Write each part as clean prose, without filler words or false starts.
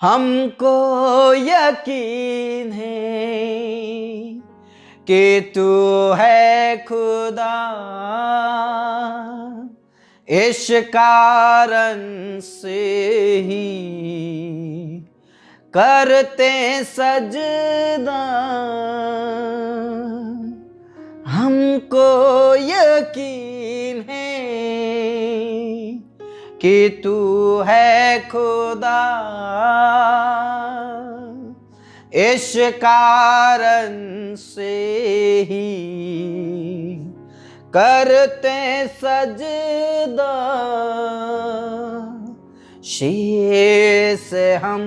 हमको यकीन है कि तू है खुदा, इस कारण से ही करते सजदा। हमको यकीन है कि तू है खुदा, इस कारण से ही करते सजदा। शीश हम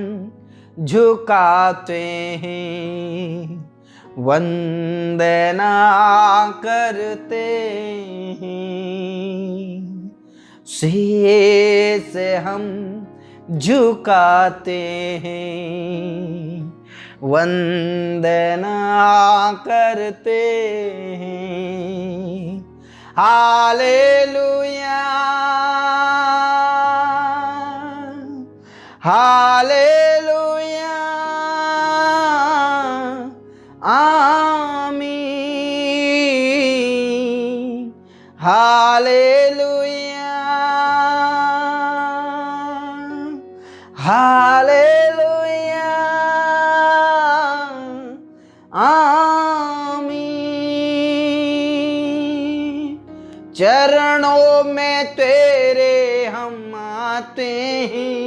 झुकाते हैं, वंदना करते हैं। शीश हम झुकाते हैं, वंदना करते हैं। हालेलुया हालेलुया आमीन। हालेलुया हालेलुया आमीन। चरणों में तेरे हम आते हैं,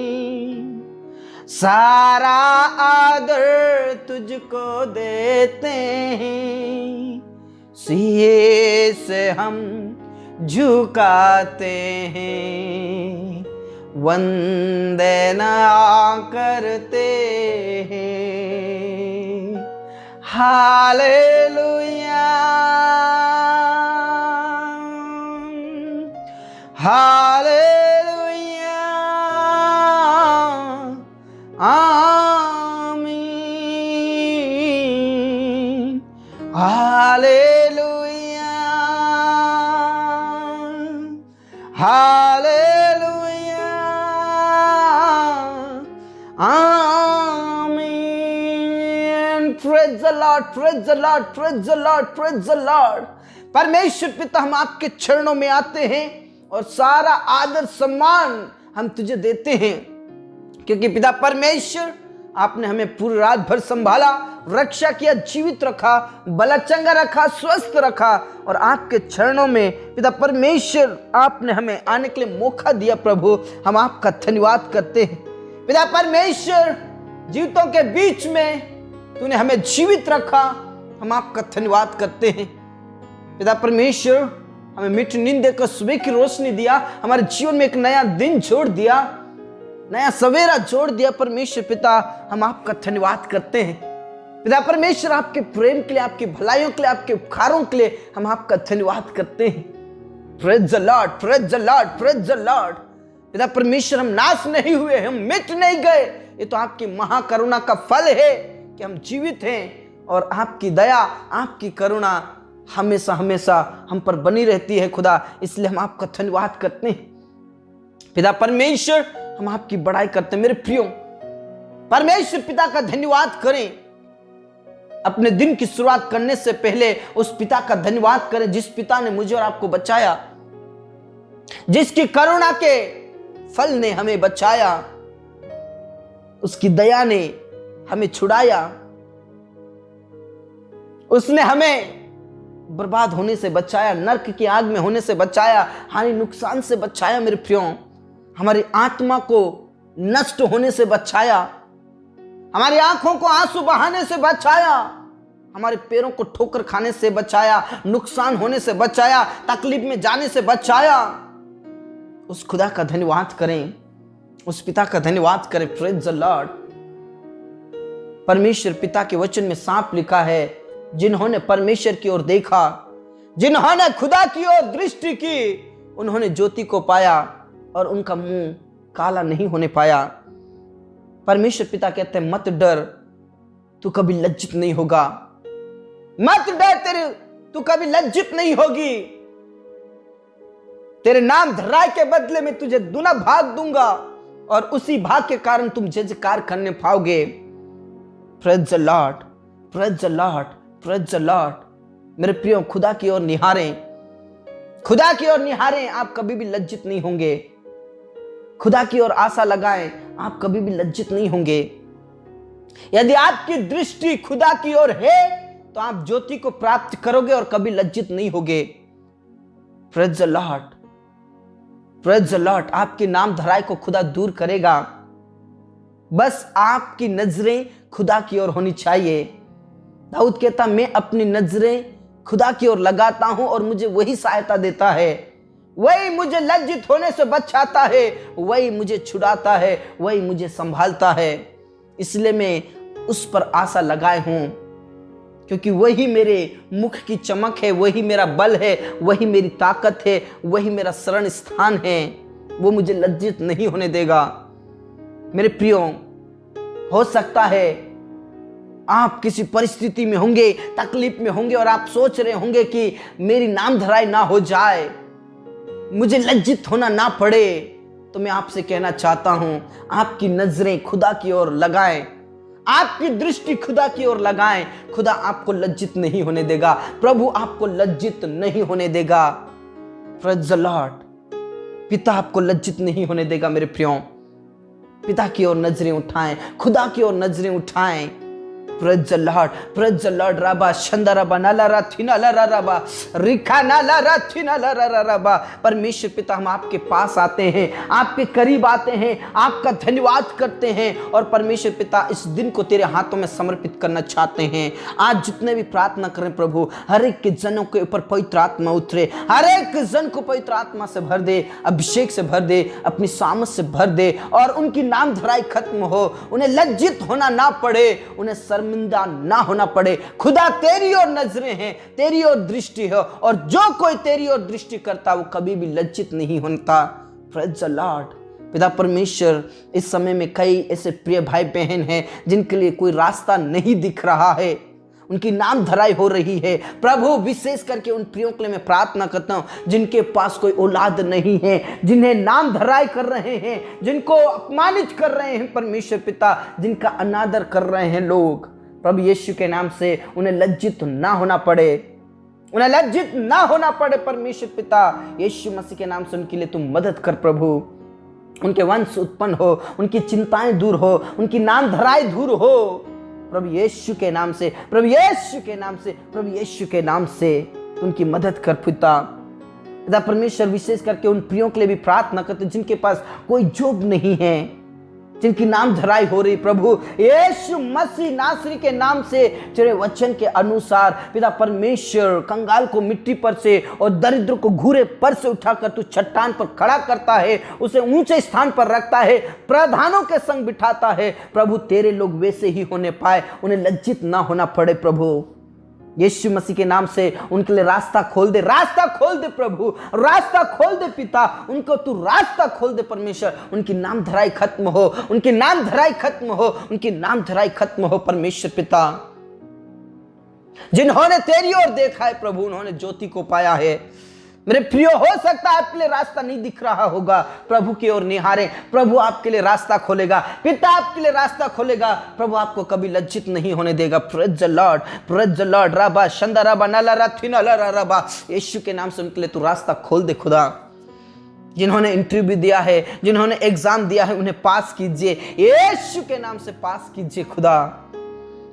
सारा आदर तुझको देते हैं। शीश हम झुकाते हैं, वंदना करते हैं। हालेलुया हालेलुया आमीन। हालेलुया हालेलुया आमीन। Praise the Lord, praise the Lord, praise the Lord, praise the Lord. परमेश्वर पिता, हम आपके चरणों में आते हैं और सारा आदर सम्मान हम तुझे देते हैं, क्योंकि पिता परमेश्वर आपने हमें पूरी रात भर संभाला, रक्षा किया, जीवित रखा, भला चंगा रखा, स्वस्थ रखा। और आपके चरणों में पिता परमेश्वर आपने हमें आने के लिए मौका दिया। प्रभु, हम आपका धन्यवाद करते हैं। पिता परमेश्वर, जीवितों के बीच में तूने हमें जीवित रखा, हम आपका धन्यवाद करते हैं। पिता परमेश्वर, हमें मीठी नींद देकर सुबह की रोशनी दिया, हमारे जीवन में एक नया दिन जोड़ दिया, नया सवेरा जोड़ दिया। परमेश्वर पिता, हम आपका धन्यवाद करते हैं। पिता परमेश्वर, आपके प्रेम के लिए, आपकी भलाइयों के लिए, आपके उपकारों के लिए हम आपका धन्यवाद करते हैं। Praise the Lord, praise the Lord, praise the Lord. पिता परमेश्वर, हम नाश नहीं हुए, हम मिट नहीं गए। ये तो आपकी महाकरुणा का फल है कि हम जीवित हैं, और आपकी दया, आपकी करुणा हमेशा हमेशा हम पर बनी रहती है खुदा। इसलिए हम आपका धन्यवाद करते हैं। पिता परमेश्वर, हम आपकी बड़ाई करते हैं। मेरे प्रियो, परमेश्वर पिता का धन्यवाद करें। अपने दिन की शुरुआत करने से पहले उस पिता का धन्यवाद करें जिस पिता ने मुझे और आपको बचाया, जिसकी करुणा के फल ने हमें बचाया, उसकी दया ने हमें छुड़ाया, उसने हमें बर्बाद होने से बचाया, नरक की आग में होने से बचाया, हानि नुकसान से बचाया। मेरे प्रियो, हमारी आत्मा को नष्ट होने से बचाया, हमारी आंखों को आंसू बहाने से बचाया, हमारे पैरों को ठोकर खाने से बचाया, नुकसान होने से बचाया, तकलीफ में जाने से बचाया। उस खुदा का धन्यवाद करें, उस पिता का धन्यवाद करें। Praise the Lord. परमेश्वर पिता के वचन में साफ लिखा है, जिन्होंने परमेश्वर की ओर देखा, जिन्होंने खुदा की ओर दृष्टि की, उन्होंने ज्योति को पाया और उनका मुंह काला नहीं होने पाया। परमेश्वर पिता कहते हैं, मत डर, तू कभी लज्जित नहीं होगा। मत डर, तू कभी लज्जित नहीं होगी। तेरे नाम धराए के बदले में तुझे दुना भाग दूंगा। और उसी भाग के कारण तुम जय जयकार करने पाओगे। Praise the Lord, praise the Lord, praise the Lord. मेरे प्रियो, खुदा की ओर निहारें, खुदा की ओर निहारें, आप कभी भी लज्जित नहीं होंगे। खुदा की ओर आशा लगाएं, आप कभी भी लज्जित नहीं होंगे। यदि आपकी दृष्टि खुदा की ओर है तो आप ज्योति को प्राप्त करोगे और कभी लज्जित नहीं होगे। Praise the Lord, praise the Lord. आपकी नाम धराई को खुदा दूर करेगा। बस आपकी नजरें खुदा की ओर होनी चाहिए। दाऊद कहता, मैं अपनी नजरें खुदा की ओर लगाता हूं और मुझे वही सहायता देता है, वही मुझे लज्जित होने से बचाता है, वही मुझे छुड़ाता है, वही मुझे संभालता है। इसलिए मैं उस पर आशा लगाए हूं, क्योंकि वही मेरे मुख की चमक है, वही मेरा बल है, वही मेरी ताकत है, वही मेरा शरण स्थान है। वो मुझे लज्जित नहीं होने देगा। मेरे प्रियो, हो सकता है आप किसी परिस्थिति में होंगे, तकलीफ में होंगे और आप सोच रहे होंगे कि मेरी नाम धराई ना हो जाए, मुझे लज्जित होना ना पड़े। तो मैं आपसे कहना चाहता हूं, आपकी नजरें खुदा की ओर लगाएं, आपकी दृष्टि खुदा की ओर लगाएं। खुदा आपको लज्जित नहीं होने देगा, प्रभु आपको लज्जित नहीं होने देगा। Praise the Lord. पिता आपको लज्जित नहीं होने देगा। मेरे प्रियो, पिता की ओर नजरें उठाएं, खुदा की ओर नजरें उठाएं। Praise the Lord, praise the Lord. रबा शंदरबा नालारा थिनालारा रबा रिखा नालारा थिनालारा रबा। परमेश्वर पिता, हम आपके पास आते हैं, आपके करीब आते हैं, आपका धन्यवाद करते हैं और परमेश्वर पिता, इस दिन को तेरे हाथों में समर्पित करना चाहते हैं। आज जितने भी प्रार्थना करें प्रभु, हर एक के जनों के ऊपर पवित्र आत्मा उतरे, हर एक जन को पवित्र आत्मा से भर दे, अभिषेक से भर दे, अपनी सामर्थ से भर दे और उनकी नाम धराई खत्म हो, उन्हें लज्जित होना ना पड़े, उन्हें शर्मिंदा ना होना पड़े। खुदा तेरी ओर नजरें हैं, तेरी ओर दृष्टि है और जो कोई तेरी ओर दृष्टि करता वो कभी भी लज्जित नहीं होता। Praise the Lord. पिता परमेश्वर, इस समय में कई ऐसे प्रिय भाई बहन हैं जिनके लिए कोई रास्ता नहीं दिख रहा है, उनकी नाम धराई हो रही है। प्रभु, विशेष करके उन प्रियों के लिए मैं प्रार्थना करता हूं जिनके पास कोई औलाद नहीं है, जिन्हें नाम धराई कर रहे हैं, जिनको अपमानित कर रहे हैं परमेश्वर पिता, जिनका अनादर कर रहे हैं लोग। प्रभु यीशु के नाम से उन्हें लज्जित ना होना पड़े, उन्हें लज्जित ना होना पड़े। परमेश्वर पिता, यीशु मसीह के नाम से उनके लिए तुम मदद कर प्रभु। उनके वंश उत्पन्न हो, उनकी चिंताएं दूर हो, उनकी नाम धराई दूर हो प्रभु यीशु के नाम से, प्रभु यीशु के नाम से, प्रभु यीशु के नाम से उनकी मदद कर पिता। पिता परमेश्वर, विशेष करके उन प्रियों के लिए भी प्रार्थना करते जिनके पास कोई जॉब नहीं है, जिनकी नाम धराई हो रही। प्रभु यीशु मसीह नासरी के नाम से तेरे वचन के अनुसार पिता परमेश्वर, कंगाल को मिट्टी पर से और दरिद्र को घूरे पर से उठाकर तू चट्टान पर खड़ा करता है, उसे ऊंचे स्थान पर रखता है, प्रधानों के संग बिठाता है। प्रभु, तेरे लोग वैसे ही होने पाए, उन्हें लज्जित ना होना पड़े। प्रभु यीशु मसीह के नाम से उनके लिए रास्ता खोल दे, रास्ता खोल दे प्रभु, रास्ता खोल दे पिता, उनको तू रास्ता खोल दे परमेश्वर। उनकी नाम धराई खत्म हो, उनकी नाम धराई खत्म हो, उनकी नाम धराई खत्म हो परमेश्वर पिता। जिन्होंने तेरी ओर देखा है प्रभु, उन्होंने ज्योति को पाया है। मेरे प्रियो, हो सकता है आपके लिए रास्ता नहीं दिख रहा होगा, प्रभु की ओर निहारें, प्रभु आपके लिए रास्ता खोलेगा, पिता आपके लिए रास्ता खोलेगा। प्रभु आपको कभी लज्जित नहीं होने देगा। Praise the Lord, praise the Lord. Rava Shanda रबा नाला राथिना ला रबा। यीशु के नाम से उनके लिए तू रास्ता खोल दे खुदा। जिन्होंने इंटरव्यू दिया है, जिन्होंने एग्जाम दिया है, उन्हें पास कीजिए, यीशु के नाम से पास कीजिए खुदा।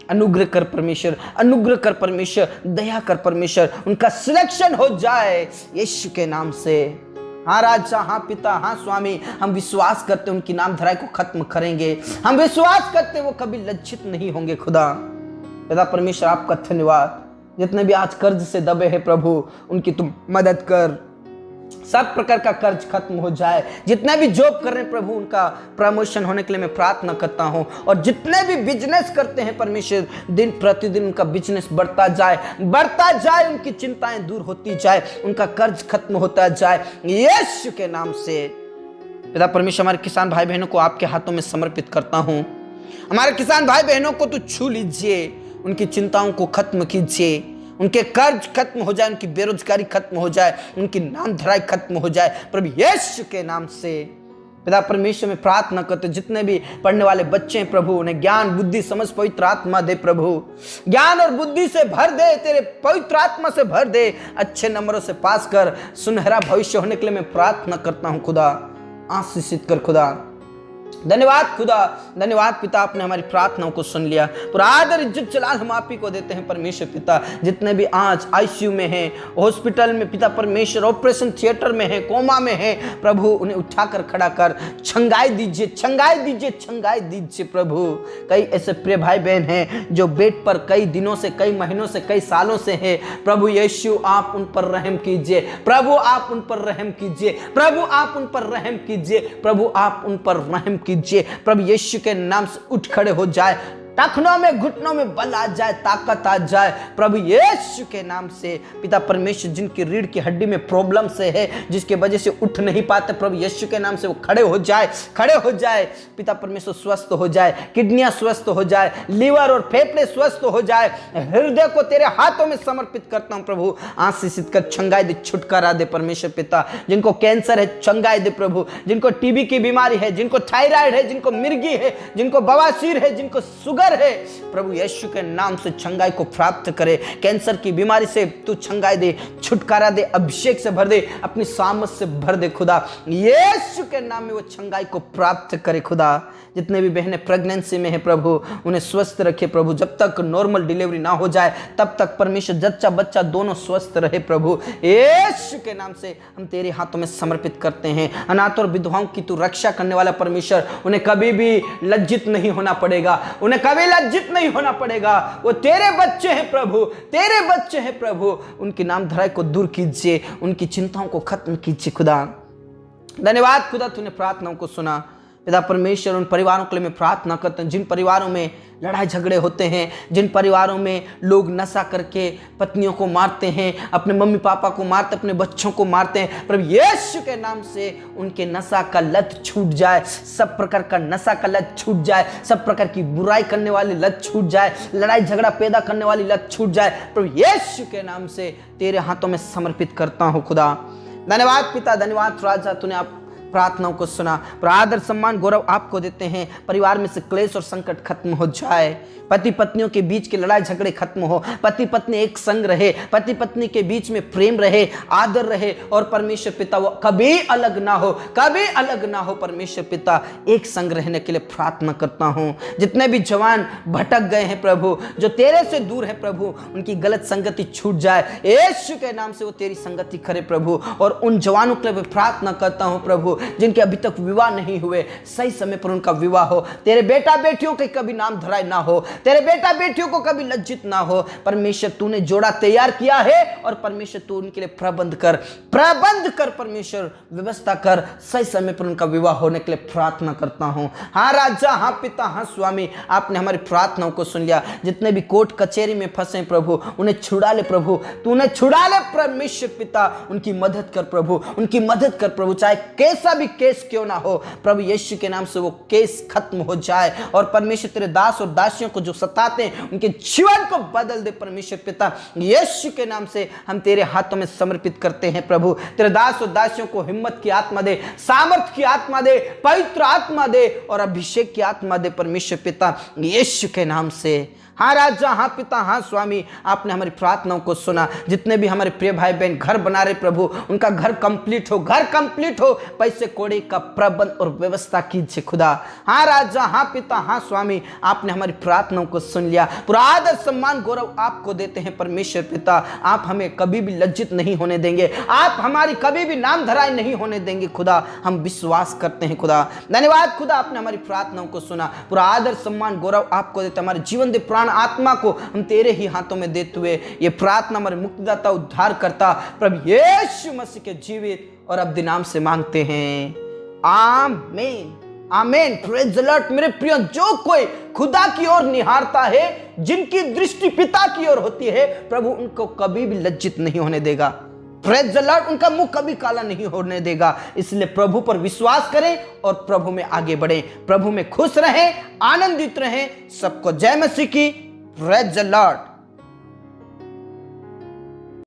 अनुग्रह कर परमेश्वर, अनुग्रह कर परमेश्वर, दया कर परमेश्वर, उनका सिलेक्शन हो जाए यीशु के नाम से। हाँ राजा, हाँ पिता, हाँ स्वामी, हम विश्वास करते उनकी नाम धराई को खत्म करेंगे। हम विश्वास करते वो कभी लज्जित नहीं होंगे खुदा। पिता परमेश्वर, आपका धन्यवाद। जितने भी आज कर्ज से दबे हैं प्रभु, उनकी तुम मदद कर, सब प्रकार का कर्ज खत्म हो जाए। जितने भी जॉब कर रहे हैं प्रभु, उनका प्रमोशन होने के लिए मैं प्रार्थना करता हूं। और जितने भी बिजनेस करते हैं परमेश्वर, दिन प्रतिदिन उनका बिजनेस बढ़ता जाए, उनकी चिंताएं दूर होती जाए, उनका कर्ज खत्म होता जाए यीशु के नाम से। पिता परमेश्वर, हमारे किसान भाई बहनों को आपके हाथों में समर्पित करता हूं। हमारे किसान भाई बहनों को तो छू लीजिए, उनकी चिंताओं को खत्म कीजिए, उनके कर्ज खत्म हो जाए, उनकी बेरोजगारी खत्म हो जाए, उनकी नाम धराई खत्म हो जाए प्रभु यीशु के नाम से। पिता परमेश्वर में प्रार्थना करते जितने भी पढ़ने वाले बच्चे हैं प्रभु, उन्हें ज्ञान बुद्धि समझ पवित्र आत्मा दे प्रभु, ज्ञान और बुद्धि से भर दे, तेरे पवित्र आत्मा से भर दे, अच्छे नंबरों से पास कर, सुनहरा भविष्य होने के लिए मैं प्रार्थना करता हूं खुदा, आशीषित कर खुदा। धन्यवाद खुदा, धन्यवाद पिता, आपने हमारी प्रार्थनाओं को सुन लिया। पूरा आदर इज्जत जलाल हम आप ही को देते हैं परमेश्वर पिता। जितने भी आज आईसीयू में हैं, हॉस्पिटल में पिता परमेश्वर, ऑपरेशन थिएटर में हैं, कोमा में हैं प्रभु, उन्हें उठाकर खड़ा कर, छंगाई दीजिए, छंगाई दीजिए, छंगाई दीजिए प्रभु। कई ऐसे प्रिय भाई बहन हैं जो बेड पर कई दिनों से, कई महीनों से, कई सालों से हैं प्रभु यीशु, आप उन पर रहम कीजिए प्रभु, आप उन पर रहम कीजिए प्रभु, आप उन पर रहम कीजिए प्रभु, आप उन पर रहम कीजिए प्रभु यीशु के नाम से उठ खड़े हो जाए, टखनों में घुटनों में बल आ जाए, ताकत आ जाए प्रभु यीशु के नाम से। पिता परमेश्वर जिनकी रीढ़ की हड्डी में प्रॉब्लम से है, जिसके वजह से उठ नहीं पाते प्रभु यीशु के नाम से वो खड़े हो जाए, खड़े हो जाए पिता परमेश्वर, स्वस्थ हो जाए, किडनियां स्वस्थ हो जाए, लीवर और फेफड़े स्वस्थ हो जाए। हृदय को तेरे हाथों में समर्पित करता हूं प्रभु, आशीषित कर, छंगाई दे, छुटकारा दे परमेश्वर पिता। जिनको कैंसर है छंगाई दे प्रभु, जिनको टीबी की बीमारी है, जिनको थायराइड है, जिनको मिर्गी है, जिनको बवासीर है, जिनको शुगर है प्रभु यीशु के नाम से छंगाई को प्राप्त करे। कैंसर की बीमारी से तू छंगाई दे, छुटकारा दे, अभिषेक से भर दे, अपनी सामर्थ से भर दे खुदा, यीशु के नाम में वो छंगाई को प्राप्त करे खुदा। जितने भी बहनें प्रेगनेंसी में है प्रभु, उन्हें स्वस्थ रखे प्रभु, जब तक नॉर्मल डिलीवरी ना हो जाए तब तक परमेश्वर जच्चा बच्चा दोनों स्वस्थ रहे प्रभु, यीशु के नाम से हम तेरे हाथों में समर्पित करते हैं। अनाथ और विधवाओं की तू रक्षा करने वाला परमेश्वर, उन्हें कभी भी लज्जित नहीं होना पड़ेगा, उन्हें कभी लज्जित नहीं होना पड़ेगा। वो तेरे बच्चे हैं प्रभु, तेरे बच्चे हैं प्रभु, उनकी नाम धराई को दूर कीजिए, उनकी चिंताओं को खत्म कीजिए खुदा। धन्यवाद खुदा, तूने प्रार्थनाओं को सुना पिता परमेश्वर। उन परिवारों के लिए मैं प्रार्थना करता हूं जिन परिवारों में लड़ाई झगड़े होते हैं, जिन परिवारों में लोग नशा करके पत्नियों को मारते हैं, अपने मम्मी पापा को मारते, अपने बच्चों को मारते हैं प्रभु यीशु के नाम से उनके नशा का लत छूट जाए, सब प्रकार का नशा का लत छूट जाए, सब प्रकार की बुराई करने वाली लत छूट जाए, लड़ाई झगड़ा पैदा करने वाली लत छूट जाए प्रभु यीशु के नाम से तेरे हाथों में समर्पित करता हूं खुदा। धन्यवाद पिता, धन्यवाद राजा, तूने आप प्रार्थनाओं को सुना। पर आदर सम्मान गौरव आपको देते हैं। परिवार में से क्लेश और संकट खत्म हो जाए, पति पत्नियों के बीच के लड़ाई झगड़े खत्म हो, पति पत्नी एक संग रहे, पति पत्नी के बीच में प्रेम रहे, आदर रहे, और परमेश्वर पिता वो कभी अलग ना हो, कभी अलग ना हो परमेश्वर पिता, एक संग रहने के लिए प्रार्थना करता हूं। जितने भी जवान भटक गए हैं प्रभु, जो तेरे से दूर है प्रभु, उनकी गलत संगति छूट जाए, यीशु के नाम से वो तेरी संगति करे प्रभु। और उन जवानों के लिए प्रार्थना करता हूं प्रभु जिनके अभी तक विवाह नहीं हुए, सही समय पर उनका विवाह हो, तेरे बेटा बेटियों के कभी नाम धराई ना हो, तेरे बेटा बेटियों को कभी लज्जित ना हो परमेश्वर। तूने जोड़ा तैयार किया है और परमेश्वर तू उनके लिए प्रबंध कर परमेश्वर, व्यवस्था कर, सही समय पर उनका विवाह होने के लिए प्रार्थना करता हूं। हाँ राजा, हाँ पिता, हाँ स्वामी, आपने हमारी प्रार्थनाओं को सुन लिया। जितने भी कोर्ट कचहरी में फंसे प्रभु, उन्हें छुड़ा ले प्रभु, तूने छुड़ा ले परमेश्वर पिता, उनकी मदद कर प्रभु, उनकी मदद कर प्रभु, चाहे कैसा भी केस क्यों ना हो प्रभु यीशु के नाम से वो केस खत्म हो जाए। और परमेश्वर तेरे दास और दासियों को जो सताते हैं उनके जीवन को बदल दे परमेश्वर पिता, यीशु के नाम से हम तेरे हाथों में समर्पित करते हैं प्रभु। तेरे दास और दासियों को हिम्मत की आत्मा दे, सामर्थ की आत्मा दे, पवित्र आत्मा दे और अभिषेक की आत्मा दे परमेश्वर पिता, यीशु के नाम से। हाँ राजा, हाँ पिता, हाँ स्वामी, आपने हमारी प्रार्थनाओं को सुना। जितने भी हमारे प्रिय भाई बहन घर बना रहे प्रभु, उनका घर कंप्लीट हो, घर कंप्लीट हो, पैसे कोड़े का प्रबंध और व्यवस्था कीजिए खुदा। हाँ राजा, हाँ पिता, हाँ स्वामी, आपने हमारी प्रार्थनाओं को सुन लिया। पूरा आदर सम्मान गौरव आपको देते हैं परमेश्वर पिता। आप हमें कभी भी लज्जित नहीं होने देंगे, आप हमारी कभी भी नाम धराई नहीं होने देंगे खुदा, हम विश्वास करते हैं खुदा। धन्यवाद खुदा, आपने हमारी प्रार्थनाओं को सुना। पूरा आदर सम्मान गौरव आपको देते। हमारे जीवन दे प्राण आत्मा को हम तेरे ही हाथों में देते हुए ये प्रार्थना हमारे मुक्तिदाता उद्धार करता प्रभु यीशु मसीह के जीवित और अब्दी नाम से मांगते हैं, आमीन, आमीन। Praise the Lord. मेरे प्रिय, जो कोई खुदा की ओर निहारता है, जिनकी दृष्टि पिता की ओर होती है, प्रभु उनको कभी भी लज्जित नहीं होने देगा। Praise the Lord. उनका मुंह कभी काला नहीं होने देगा। इसलिए प्रभु पर विश्वास करें और प्रभु में आगे बढ़ें, प्रभु में खुश रहें, आनंदित रहें। सबको जय मसीह की। Praise the Lord.